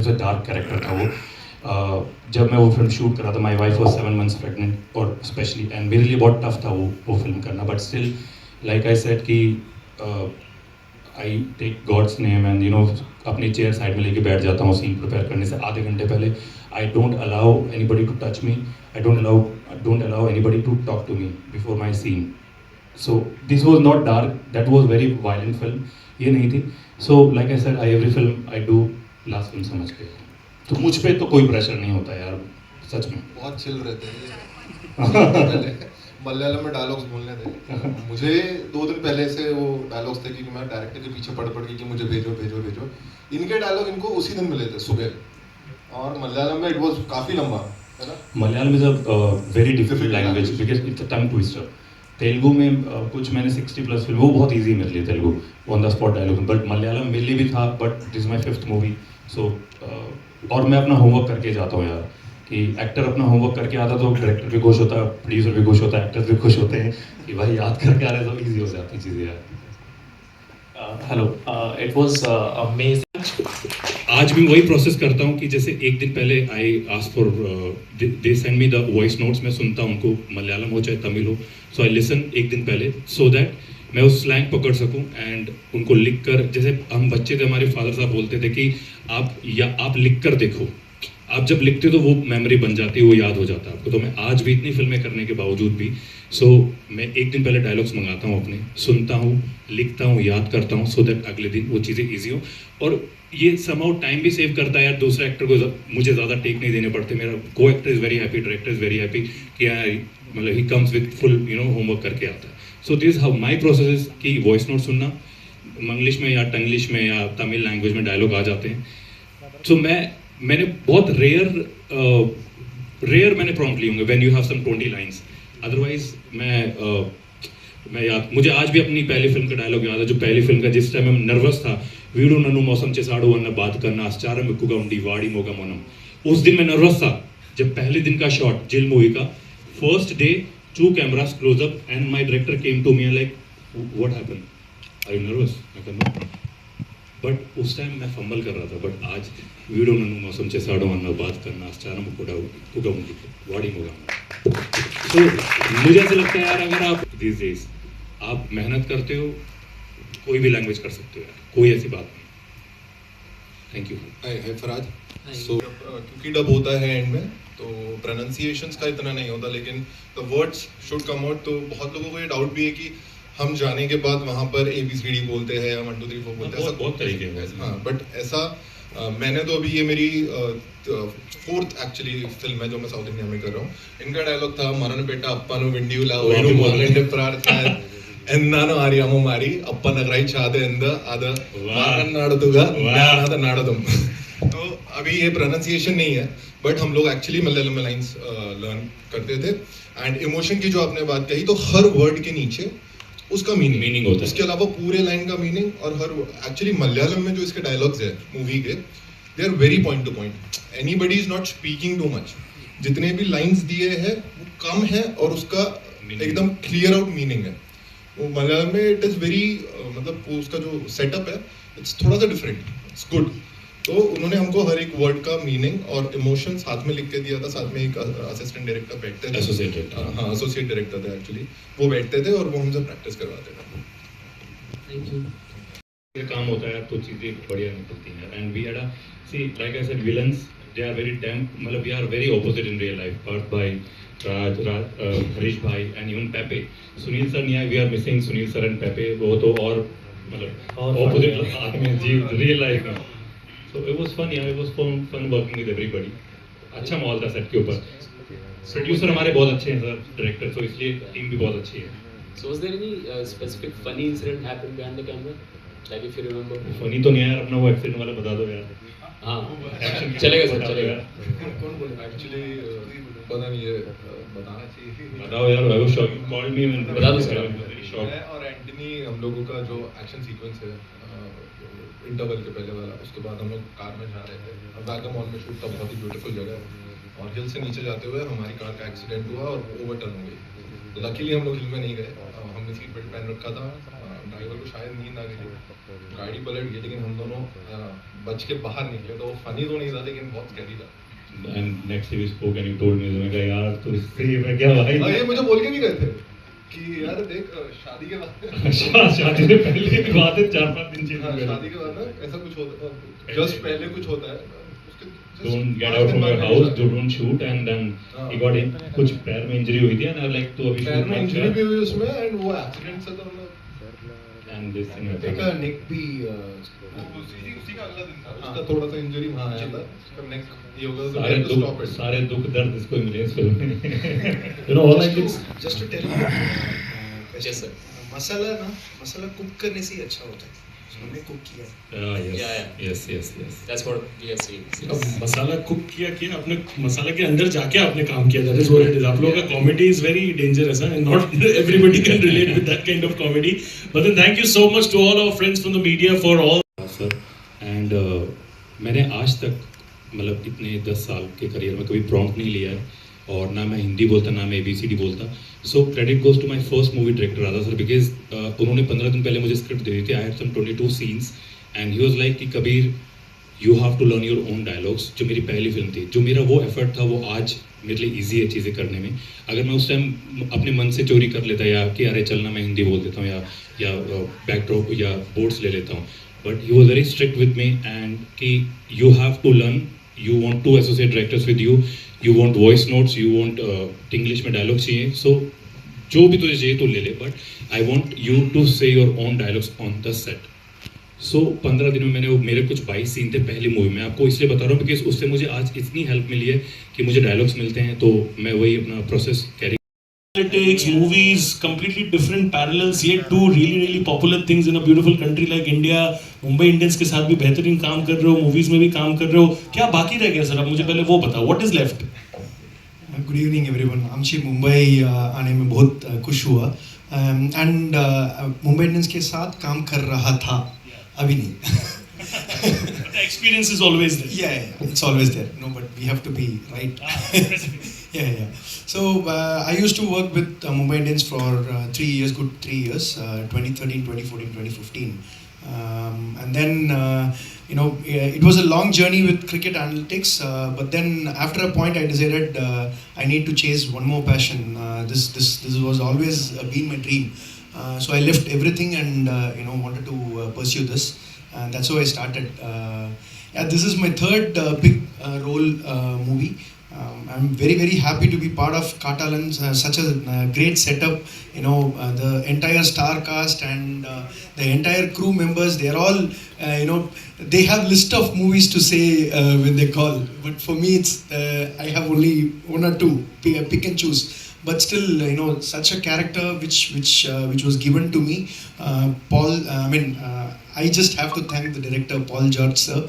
Dark character था वो। जब मैं वो फिल्म शूट कर रहा था, my wife was 7 months pregnant, और स्पेशली एंड मेरे लिए बहुत टफ था वो फिल्म करना, but still like I said कि I take God's name and अपनी चेयर साइड में लेके बैठ जाता हूँ सीन प्रिपेयर करने से आधे घंटे पहले। I don't allow anybody to touch me, I don't allow anybody to talk to me before my scene. So this was not dark, that was very violent film, ये नहीं थी। So like I said, I every film I do last film समझ के। तो मुझ पे तो कोई प्रेशर नहीं होता यार, सच में। बहुत चिल रहते हैं। मलयालम में डायलॉग्स बोलने थे मुझे 2 दिन पहले से, वो डायलॉग्स थे कि मैं डायरेक्टर के पीछे पढ़ के कि मुझे भेजो भेजो भेजो। इनके डायलॉग इनको उसी दिन मिले थे सुबह, और मलयालम में इट वाज काफ़ी लंबा, है ना। Malayalam is a very difficult language because it's a tongue twister. Telugu में कुछ मैंने 60+ फिल्म, वो बहुत इजी मेरे लिए Telugu on the spot dialogue, but Malayalam मेरे लिए भी था, but this my 5th movie. So और मैं अपना होमवर्क करके जाता हूँ यार, कि एक्टर अपना होमवर्क करके आता तो डायरेक्टर भी खुश होता है, प्रोड्यूसर भी खुश होता है, एक्टर्स भी खुश होते हैं कि भाई याद करके आ रहे तो ईजी हो जाती चीज़ें यार। Hello, it was amazing. आज भी वही प्रोसेस करता हूँ कि जैसे एक दिन पहले I ask for, they send me the voice notes, मैं सुनता हूँ उनको, मलयालम हो चाहे तमिल हो, सो आई लिसन एक दिन पहले, सो दैट मैं उस स्लैंग पकड़ सकूँ एंड उनको लिख कर, जैसे हम बच्चे थे, हमारे फादर साहब बोलते थे कि आप लिख कर देखो, आप जब लिखते हो तो वो मेमोरी बन जाती है, वो याद हो जाता है आपको। तो मैं आज भी इतनी फिल्में करने के बावजूद भी मैं एक दिन पहले डायलॉग्स मंगाता हूँ अपने, सुनता हूँ, लिखता हूँ, याद करता हूँ, सो दैट अगले दिन वो चीज़ें ईजी हो। और ये समहाउ टाइम भी सेव करता है यार, दूसरे एक्टर को मुझे ज़्यादा टेक नहीं देने पड़ते, मेरा को actor is very happy, director is very happy कि यार मतलब he comes with full homework करके आता है। So this how my process is कि वॉइस नोट सुनना, मंग्लिश में या टंग्लिश में या तमिल लैंग्वेज में डायलॉग आ जाते हैं। सो मैंने बहुत रेयर मैंने प्रॉम्प्ट लिए होंगे when you have some 20 lines, otherwise मैं याद, मुझे आज भी अपनी पहली फिल्म का डायलॉग याद है, जो पहली फिल्म का, जिस टाइम मैं नर्वस था, वीडू नन्नू मौसम चेसाड़ू अन्न बात करना आश्चार्य में कुगा उंडी वाड़ी मोगा मोनम। उस दिन मैं नर्वस था, जब पहले दिन का शॉट जिल मूवी का, first day 2 cameras close up and my director came to me like what happened, are you nervous? मैं कहता बट उस टाइम मैं फंबल कर रहा था, बट आज वीडियो नन्नू मौसम चेसाड़ो अन्न बात करना आश्चार्य में कुगा उंडी वाड़ी मोगा। तो मुझे ऐसा लगता है यार, अगर आप दिस डेज आप मेहनत करते हो, कोई भी लैंग्वेज कर सकते हो यार, कोई ऐसी बात नहीं। Thank you. Hi Faraz. So क्योंकि डब होता है एंड में, तो प्रोनाउंसिएशंस का इतना नहीं होता, लेकिन the words should come out. तो बहुत लोगों को ये डाउट भी है कि हम जाने के बाद वहाँ पर ABCD बोलते हैं या 1 2 3 4 बोलते हैं, ऐसा बहुत तरीके हैं। हाँ, बट ऐसा मैंने तो अभी, ये मेरी 4th एक्चुअली फिल्म है जो मैं साउथ इंडिया में कर रहा हूँ। इनका डायलॉग था मरण पेटा अप्पानु विंडियुला वेणु मारलेंडे प्रार्थना എന്നാണ് അറിയാമോ മാരി അപ്പ നഗരായി ചാതെ എന്ത് അത് മാറൻ നാടുക ഞാനത് നാടതും। तो अभी ये प्रोनाउंसिएशन नहीं है, बट हम लोग एक्चुअली मलयालम में लाइंस लर्न करते थे। एंड इमोशन की जो आपने बात कही, तो हर वर्ड के नीचे उसका मीनिंग होता है, उसके अलावा पूरे लाइन का मीनिंग, और हर एक्चुअली मलयालम में जो इसके डायलॉग्स है मूवी के, they are very point to point. Anybody is not speaking too much, जितने भी लाइंस दिए हैं वो कम है और उसका एकदम क्लियर आउट मीनिंग है। वो मलयालम में इट इज़ वेरी मतलब उसका जो सेटअप है इट्स थोड़ा सा डिफरेंट, इट्स गुड। तो उन्होंने हमको हर एक वर्ड का मीनिंग और इमोशन साथ में लिख के दिया था। साथ में एक असिस्टेंट डायरेक्टर बैठते थे, एसोसिएट डायरेक्टर थे एक्चुअली, वो बैठते थे और वो हमसे प्रैक्टिस करवाते थे। Thank you. ये काम होता है तो चीज़ें बढ़िया निकलती हैं। And we had a see like I said villains, they are very damn, मतलब we are very opposite in real life. Parth भाई, राज, हरीश भाई and even Pepe, Sunil sir नहीं आए, we are missing Sunil sir and Pepe, वो तो और मतलब ऑपोजिट आदमी जी रियल लाइफ में। सो इट वाज फन यार, it was fun working with everybody. अच्छा माहौल था सेट के ऊपर, प्रोड्यूसर हमारे बहुत अच्छे हैं सर, डायरेक्टर, तो इसलिए टीम भी बहुत अच्छी है। So was there any specific funny incident happened behind the camera? Like if you remember? Funny तो नहीं है यार, अपना वो एक्सीडेंट वाला बता दो यार। हाँ, एक्शन चलेगा सर, चलेगा। कौन बोले एक्चुअली पता नहीं है, बताना चाहिए। बताओ यार, I was shock, you called me, बता दो सर। मैं और एंटनी, हम लोगों का जो एक्शन सीक्वेंस है इंटरवल के पहले वाला, उसके बाद हम लोग कार में जा रहे थे, वैगन मॉल में शूट था, बहुत ही ब्यूटीफुल जगह है, और हिल से नीचे जाते हुए हमारी कार का एक्सीडेंट हुआ और ओवरटर्न हो गई। लकीली हम लोग हिल में नहीं गए, हमने सीट बेल्ट पहन रखा था, ड्राइवर को शायद नींद आ गई थी, गाड़ी पलट गई, लेकिन हम दोनों बच के बाहर निकले। तो वो फनी तो नहीं था लेकिन बहुत स्कैरी था। And next day we spoke and you told me, मैं कहा यार तो इससे मैं क्या भाई। हाँ, ये मुझे बोल के भी गए थे कि यार देख शादी के बाद शादी से पहले की बात है, 4-5 दिन चेंज हाँ, हो गया। शादी के बाद ना ऐसा कुछ होता है, जस्ट पहले कुछ होता है उसके just Don't get 5 out दिन from your बाद house, शादी। don't shoot, and then हाँ। he got in, कुछ पैर में इंजरी हुई थी and I was like तो अभी पैर shoot में मत इंजरी कर। भी हुई उसमें, एंड वो एक्सीडेंट से तो हमने And this thing एक happened. नेक भी उसी का अगला दिन था, उसका थोड़ा सा इंजरी वहाँ आया था, उसका नेक ये हो गया, सारे तो स्टॉप दुख इट। सारे दुख दर्द इसको मिले इस फिल्म में। You know all I can just to tell you Yes, sir. Masala cook करने से ही अच्छा होता है, हमने कुक किया है। yes yes That's what we have seen. अब मसाला कुक किया आपने, मसाला के अंदर जाके आपने काम किया, that is what it is. आप लोगों का comedy is very dangerous and not everybody can relate with that kind of comedy, but then thank you so much to all our friends from the media for all. Sir and मैंने आज तक मतलब इतने 10 साल के career में कभी prompt नहीं लिया है, और ना मैं हिंदी बोलता ना मैं ABCD बोलता। So credit goes to my first movie director Radha sir, because उन्होंने 15 दिन पहले मुझे स्क्रिप्ट दे दी थी। I had some 22 scenes and he was like कि Kabir you have to learn your own dialogues. जो मेरी पहली फिल्म थी, जो मेरा वो एफर्ट था वो आज मेरे लिए ईजी है चीज़ें करने में। अगर मैं उस टाइम अपने मन से चोरी कर लेता या कि अरे चलना मैं हिंदी बोल देता हूँ या बैकड्रॉप या बोर्ड्स ले लेता हूँ, but he was very strict with me and कि you have to learn, you want to associate directors with you want voice notes, you want English में डायलॉग चाहिए, सो जो भी तुझे चाहिए तो ले ले, but I want you to say your own dialogues on the set. So 15 दिनों में मैंने मेरे कुछ 22 सीन थे पहली मूवी में। आपको इसलिए बता रहा हूँ बिकॉज उससे मुझे आज इतनी हेल्प मिली है कि मुझे डायलॉग्स मिलते हैं, तो मैं वही अपना process carry. Politics, movies, completely different parallels, yet two really popular things in a beautiful country like India. Mumbai Indians के साथ भी बेहतरीन काम कर रहे हो, मूवीज में भी काम कर रहे हो, क्या बाकी रह गया सर? अब मुझे पहले वो बताओ, what is left? Good evening everyone. आमची मुंबई आने में बहुत खुश हुआ, एंड मुंबई इंडियंस के साथ काम कर रहा था, अभी नहीं। The experience is always there. Yeah, it's always there. No, but we have to be right. Yeah. So I used to work with Mumbai Indians for 3 years, good 3 years, 2013, 2014, 2015. And then, it was a long journey with cricket analytics. But then after a point, I decided I need to chase one more passion. This was always been my dream. So I left everything and wanted to pursue this. And that's how I started. This is my third big role movie. I'm very happy to be part of Katalan, such a great setup. The entire star cast and the entire crew members, they are all, they have list of movies to say when they call. But for me, it's I have only one or two, pick and choose. But still, such a character which was given to me, Paul. I just have to thank the director, Paul George sir.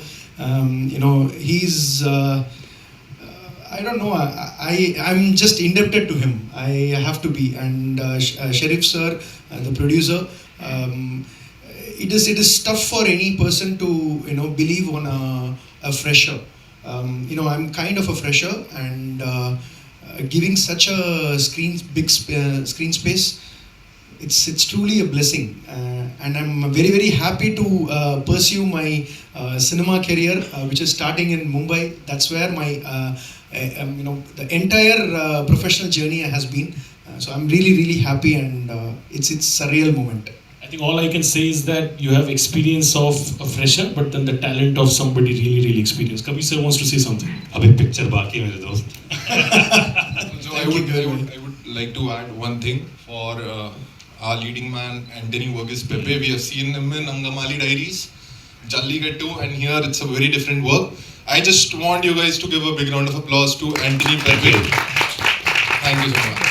He's. I don't know. I'm just indebted to him. I have to be. And Sharif sir, the producer. It is tough for any person to believe on a fresher. I'm kind of a fresher, and giving such a big screen space, it's truly a blessing, and I'm very happy to pursue my cinema career, which is starting in Mumbai. That's where my the entire professional journey has been. So I'm really happy, and it's a surreal moment. I think all I can say is that you have experience of a fresher, but then the talent of somebody really experienced. Kabir sir wants to say something. अभी picture बाकी है मेरे दोस्त। So I would like to add one thing for our leading man Anthony Verghese Pepe. We have seen him in Angamali Diaries, Jallikattu, and here it's a very different work. I just want you guys to give a big round of applause to Anthony Pepe. Thank you so much.